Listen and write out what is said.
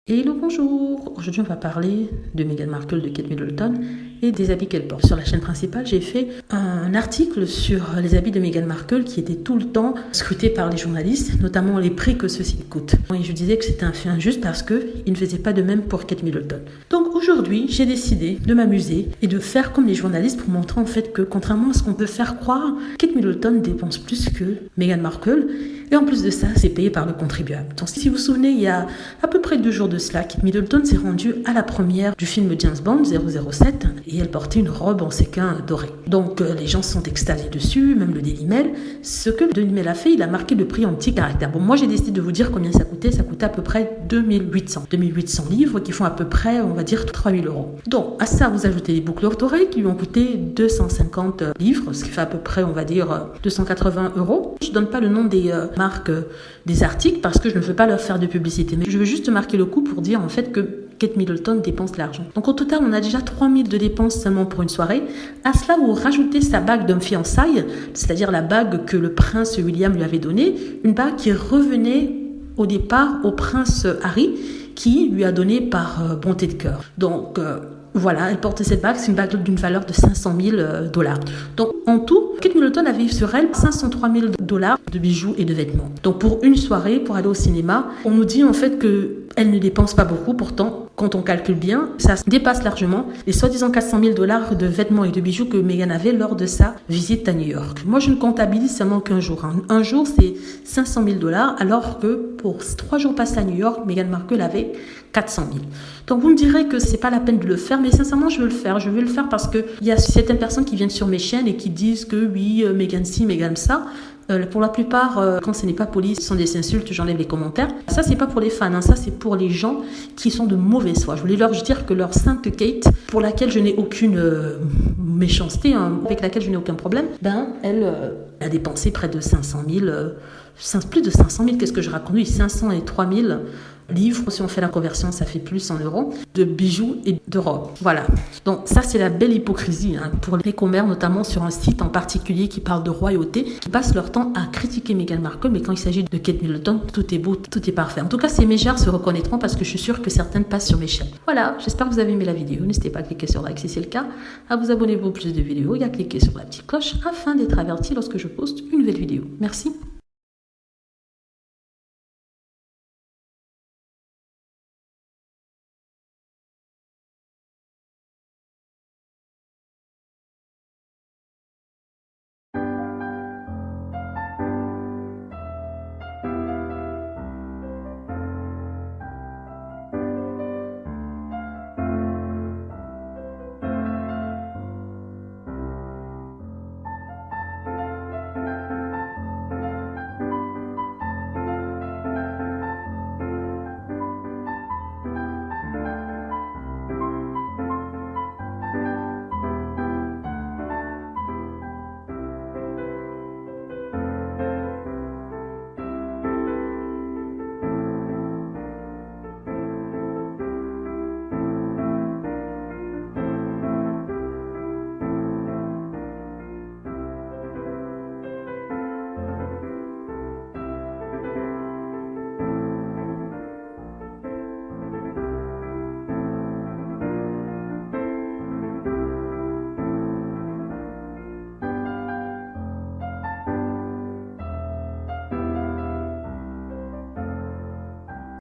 Hello, bonjour! Aujourd'hui, on va parler de Meghan Markle, de Kate Middleton et des habits qu'elle porte. Sur la chaîne principale, j'ai fait un article sur les habits de Meghan Markle qui étaient tout le temps scrutés par les journalistes, notamment les prix que ceux-ci coûtent. Et je disais que c'était un fait injuste parce qu'ils ne faisaient pas de même pour Kate Middleton. Donc aujourd'hui, j'ai décidé de m'amuser et de faire comme les journalistes pour montrer en fait que, contrairement à ce qu'on peut faire croire, Kate Middleton dépense plus que Meghan Markle. Et en plus de ça, c'est payé par le contribuable. Donc, si vous vous souvenez, il y a à peu près 2 jours de cela, Kate Middleton s'est rendue à la première du film James Bond 007 et elle portait une robe en séquin doré. Donc, les gens sont extasiés dessus, même le Daily Mail. Ce que le Daily Mail a fait, il a marqué le prix en petits caractères. Bon, moi, j'ai décidé de vous dire combien ça coûtait. Ça coûtait à peu près 2800 livres qui font à peu près, on va dire, 3000 euros. Donc, à ça, vous ajoutez les boucles d'oreilles qui lui ont coûté 250 livres, ce qui fait à peu près, on va dire, 280 euros. Je ne donne pas le nom des marque des articles parce que je ne veux pas leur faire de publicité, mais je veux juste marquer le coup pour dire en fait que Kate Middleton dépense l'argent. Donc au total, on a déjà 3000 de dépenses seulement pour une soirée. À cela, vous rajoutez sa bague de fiançailles, c'est-à-dire la bague que le prince William lui avait donnée, une bague qui revenait au départ au prince Harry, qui lui a donné par bonté de cœur. Donc voilà, elle porte cette bague, c'est une bague d'une valeur de 500 000 dollars. Donc en tout, Kate Middleton avait sur elle 503 000 dollars de bijoux et de vêtements. Donc pour une soirée, pour aller au cinéma, on nous dit en fait qu'elle ne dépense pas beaucoup, pourtant quand on calcule bien, ça dépasse largement les soi-disant 400 000 dollars de vêtements et de bijoux que Meghan avait lors de sa visite à New York. Moi, je ne comptabilise seulement qu'un jour. Un jour, c'est 500 000 dollars, alors que pour 3 jours passés à New York, Meghan Markle avait 400 000. Donc vous me direz que c'est pas la peine de le faire, mais sincèrement, je veux le faire. Je veux le faire parce qu'il y a certaines personnes qui viennent sur mes chaînes et qui disent que oui, Meghan ci, Meghan ça. Pour la plupart, quand ce n'est pas poli, ce sont des insultes, j'enlève les commentaires. Ça, c'est pas pour les fans, hein, ça c'est pour les gens qui sont de mauvaise foi. Je voulais leur dire que leur sainte Kate, pour laquelle je n'ai aucune méchanceté, hein, avec laquelle je n'ai aucun problème, elle a dépensé près de 500 000, plus de 500 000, qu'est-ce que je raconte? Oui, 500 et 3000 livres, si on fait la conversion, ça fait plus en euros, de bijoux et de robes. Voilà. Donc ça, c'est la belle hypocrisie hein, pour les commères, notamment sur un site en particulier qui parle de royauté, qui passent leur temps à critiquer Meghan Markle, mais quand il s'agit de Kate Middleton, tout est beau, tout est parfait. En tout cas, ces mégères se reconnaîtront parce que je suis sûre que certaines passent sur mes chaînes. Voilà, j'espère que vous avez aimé la vidéo. N'hésitez pas à cliquer sur like si c'est le cas, à vous abonner pour plus de vidéos et à cliquer sur la petite cloche afin d'être averti lorsque je poste une nouvelle vidéo. Merci.